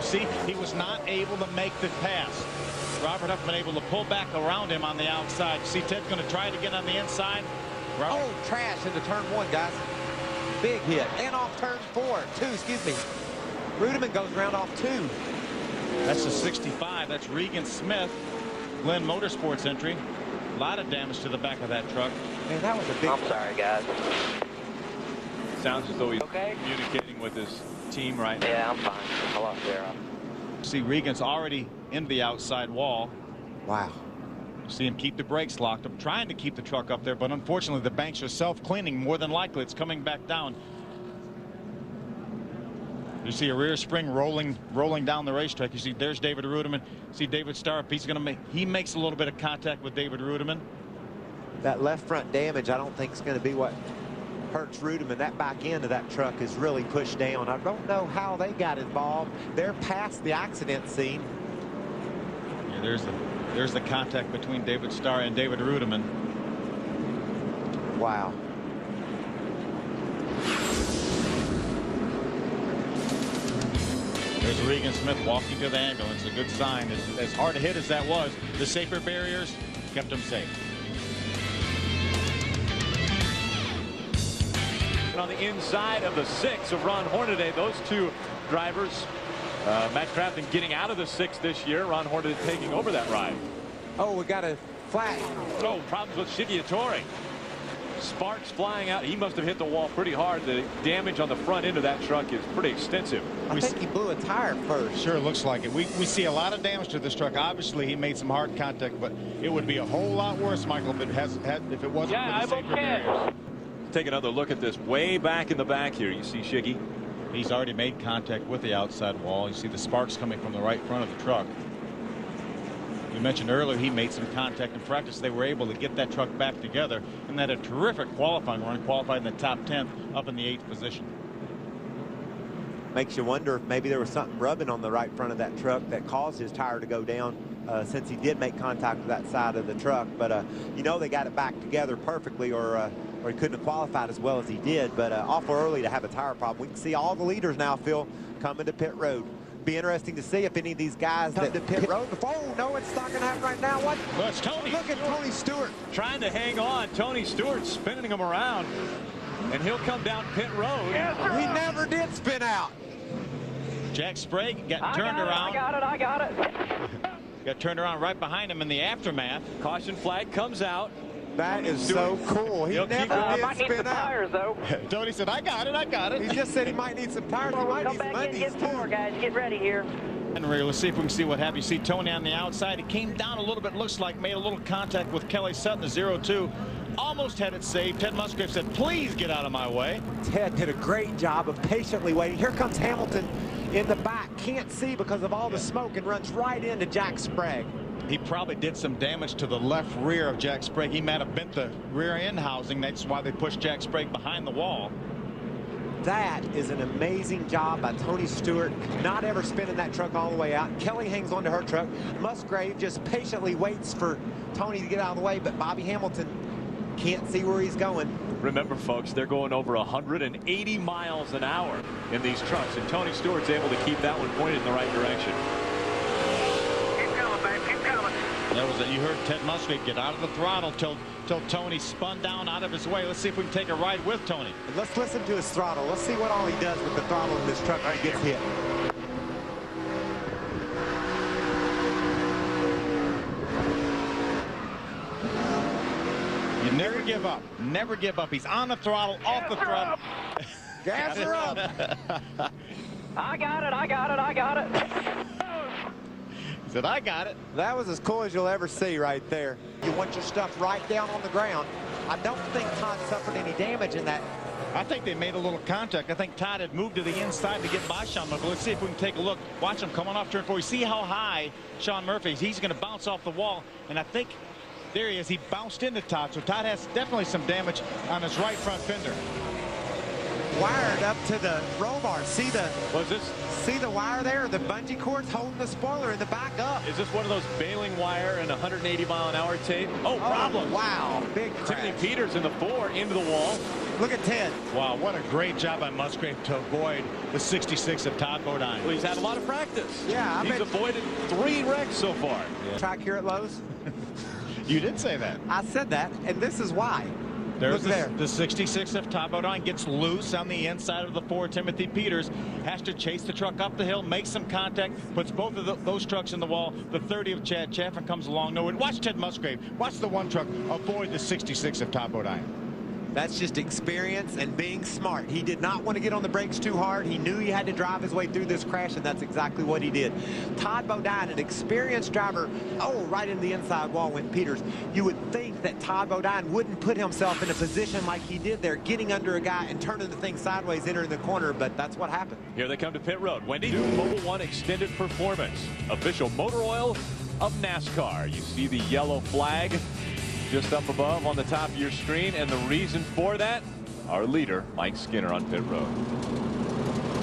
See, he was not able to make the pass. Robert Huffman able to pull back around him on the outside. See, Ted's going to try it again on the inside. Oh, trash into turn one, guys. Big hit. And off turn two, excuse me. Rudiman goes round off two. That's the 65. That's Regan Smith. Glenn Motorsports entry. A lot of damage to the back of that truck. Man, that was a big... I'm sorry, guys. Sounds as though he's okay. Communicating with his team right now. Yeah, I'm fine. I lost Sarah. See, Regan's already in the outside wall. Wow. See him keep the brakes locked. I'm trying to keep the truck up there, but unfortunately the banks are self-cleaning. More than likely it's coming back down. You see a rear spring rolling down the racetrack. You see there's David Rudiman. See David Starr. He makes a little bit of contact with David Rudiman. That left front damage I don't think is going to be what hurts Rudiman. That back end of that truck is really pushed down. I don't know how they got involved. They're past the accident scene. Yeah, there's the contact between David Starr and David Rudiman. Wow. There's Regan Smith walking to the ambulance. A good sign. As hard a hit as that was, the safer barriers kept him safe. On the inside of the 6 of Ron Hornaday, those two drivers, Matt Crafton getting out of the 6 this year. Ron Hornaday taking over that ride. Oh, we got a flat. Oh, problems with Shigeatori. Sparks flying out. He must have hit the wall pretty hard. The damage on the front end of that truck is pretty extensive. I think he blew a tire first. Sure looks like it. We see a lot of damage to this truck. Obviously he made some hard contact, but it would be a whole lot worse, Michael, if it wasn't for the safer barriers. Take another look at this way back in the back here. You see Shiggy. He's already made contact with the outside wall. You see the sparks coming from the right front of the truck. You mentioned earlier he made some contact in practice. They were able to get that truck back together and had a terrific qualifying run, qualified in the top 10th, up in the 8th position. Makes you wonder if maybe there was something rubbing on the right front of that truck that caused his tire to go down, since he did make contact with that side of the truck. But you know, they got it back together perfectly, or he couldn't have qualified as well as he did. But awful early to have a tire problem. We can see all the leaders now, Phil, coming to pit road. Be interesting to see if any of these guys come to pit road before. Oh, no, it's not going to happen right now. What? Well, it's Tony. Look at Tony Stewart trying to hang on. Tony Stewart spinning him around, and he'll come down pit road. He never did spin out. Jack Sprague got turned around. I got it. Got turned around right behind him in the aftermath. Caution flag comes out. That is so cool. He never did spin out. Tires, though. Tony said, I got it. He just said he might need some tires. He might Come need back some in and get undies, more, too. guys. Get ready here. Henry, let's see if we can see what happened. You see Tony on the outside. He came down a little bit, looks like, made a little contact with Kelly Sutton, the 0-2. Almost had it saved. Ted Musgrave said, please get out of my way. Ted did a great job of patiently waiting. Here comes Hamilton in the back. Can't see because of all the smoke, and runs right into Jack Sprague. He probably did some damage to the left rear of Jack Sprague. He might have bent the rear end housing. That's why they pushed Jack Sprague behind the wall. That is an amazing job by Tony Stewart, not ever spinning that truck all the way out. Kelly hangs onto her truck. Musgrave just patiently waits for Tony to get out of the way, but Bobby Hamilton can't see where he's going. Remember, folks, they're going over 180 miles an hour in these trucks, and Tony Stewart's able to keep that one pointed in the right direction. That was it. You heard Ted Musgrave get out of the throttle till Tony spun down out of his way. Let's see if we can take a ride with Tony. And let's listen to his throttle. Let's see what all he does with the throttle in this truck when he gets hit. You never give up. Never give up. He's on the throttle, off the throttle. Gas her up. I got it. He said, I got it. That was as cool as you'll ever see right there. You want your stuff right down on the ground. I don't think Todd suffered any damage in that. I think they made a little contact. I think Todd had moved to the inside to get by Sean Murphy. Let's see if we can take a look. Watch him coming off turn 4. You see how high Sean Murphy is. He's going to bounce off the wall. And I think there he is. He bounced into Todd. So Todd has definitely some damage on his right front fender. Wired up to the roll bar. See the wire there? The bungee cords holding the spoiler in the back up. Is this one of those bailing wire and 180 mile an hour tape? Oh, problem. Wow. Big crash. Timothy Peters in the 4 into the wall. Look at Ted. Wow, what a great job by Musgrave to avoid the 66 of Todd Bodine. Well, he's had a lot of practice. Yeah, he's avoided 3 wrecks so far. Yeah. Track here at Lowe's. You did say that. I said that, and this is why. There's Look there. The 66 of Todd Bodine gets loose on the inside of the 4. Timothy Peters has to chase the truck up the hill, make some contact, puts both of those trucks in the wall. The 30 of Chad Chaffin comes along nowhere. Watch Ted Musgrave. Watch the 1 truck avoid the 66 of Todd Bodine. That's just experience and being smart. He did not want to get on the brakes too hard. He knew he had to drive his way through this crash, and that's exactly what he did. Todd Bodine, an experienced driver, right in the inside wall went Peters. You would think that Todd Bodine wouldn't put himself in a position like he did there, getting under a guy and turning the thing sideways, entering the corner, but that's what happened. Here they come to pit road. Wendy, new Mobil 1 Extended Performance, official motor oil of NASCAR. You see the yellow flag just up above on the top of your screen, and the reason for that, our leader, Mike Skinner, on pit road.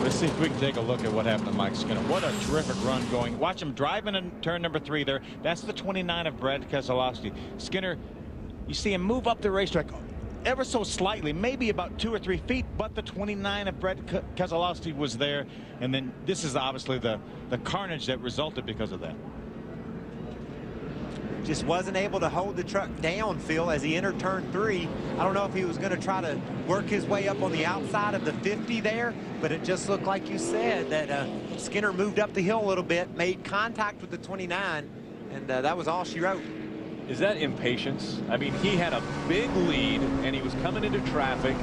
Let's see if we can take a look at what happened to Mike Skinner. What a terrific run going. Watch him driving in turn number 3 there. That's the 29 of Brad Keselowski. Skinner, you see him move up the racetrack ever so slightly, maybe about 2 or 3 feet, but the 29 of Brad Keselowski was there. And then this is obviously the carnage that resulted because of that. Just wasn't able to hold the truck down, Phil, as he entered turn 3. I don't know if he was going to try to work his way up on the outside of the 50 there, but it just looked like you said that Skinner moved up the hill a little bit, made contact with the 29, and that was all she wrote. Is that impatience? I mean, he had a big lead, and he was coming into traffic.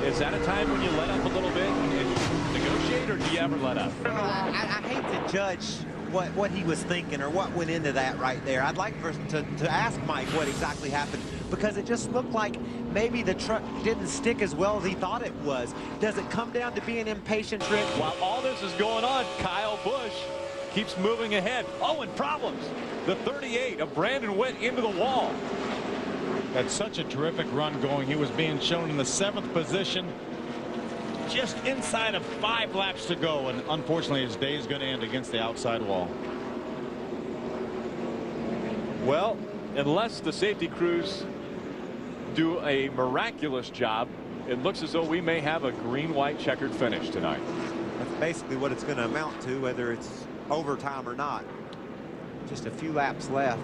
Is that a time when you let up a little bit and negotiate, or do you ever let up? I hate to judge what he was thinking or what went into that right there. I'd like to ask Mike what exactly happened, because it just looked like maybe the truck didn't stick as well as he thought it was. Does it come down to being impatient, Rick? While all this is going on, Kyle Busch keeps moving ahead. Oh, and problems. The 38 of Brandon Witt into the wall. That's such a terrific run going. He was being shown in the 7th position, just inside of 5 laps to go, and unfortunately his day is going to end against the outside wall. Well, unless the safety crews do a miraculous job, it looks as though we may have a green-white checkered finish tonight. That's basically what it's going to amount to, whether it's overtime or not. Just a few laps left.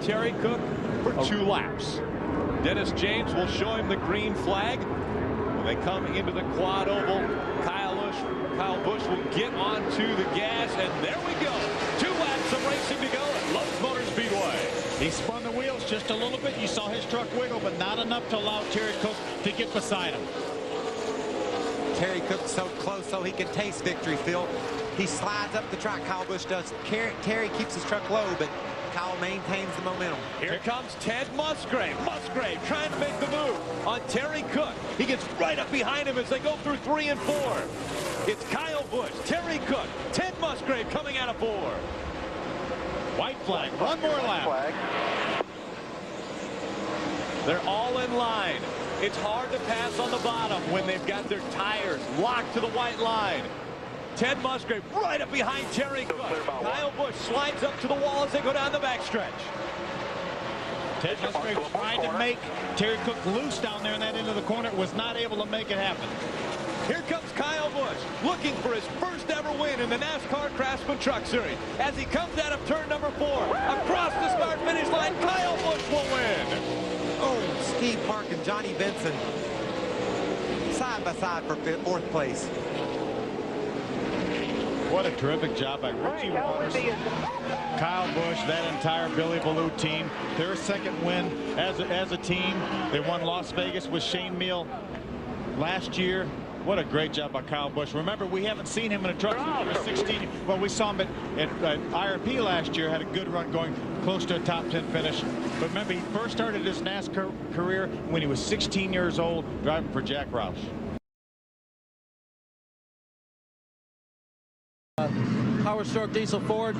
Terry Cook for 2 laps. Dennis James will show him the green flag. When they come into the quad oval, Kyle Busch will get onto the gas, and there we go. 2 laps of racing to go at Charlotte Motor Speedway. He spun the wheels just a little bit. You saw his truck wiggle, but not enough to allow Terry Cook to get beside him. Terry Cook's so close so he can taste victory, Phil. He slides up the track, Kyle Busch does. Terry keeps his truck low, but Kyle maintains the momentum. Here comes Ted Musgrave. Musgrave trying to make the move on Terry Cook. He gets right up behind him as they go through 3 and 4. It's Kyle Busch, Terry Cook, Ted Musgrave coming out of 4. White flag. One more lap. They're all in line. It's hard to pass on the bottom when they've got their tires locked to the white line. Ted Musgrave right up behind Terry Cook. Kyle Busch slides up to the wall as they go down the backstretch. Ted Musgrave tried to make Terry Cook loose down there in that end of the corner. Was not able to make it happen. Here comes Kyle Busch, looking for his first ever win in the NASCAR Craftsman Truck Series. As he comes out of turn number 4, across the start-finish line, Kyle Busch will win. Oh, Steve Park and Johnny Benson side by side for 4th place. What a terrific job by Richie Waters, Kyle Busch, that entire Billy Ballou team. Their 2nd win as a team. They won Las Vegas with Shane Meal last year. What a great job by Kyle Busch. Remember, we haven't seen him in a truck since he was 16. Well, we saw him at IRP last year, had a good run going close to a top 10 finish. But remember, he first started his NASCAR career when he was 16 years old, driving for Jack Roush. Power stroke diesel Ford.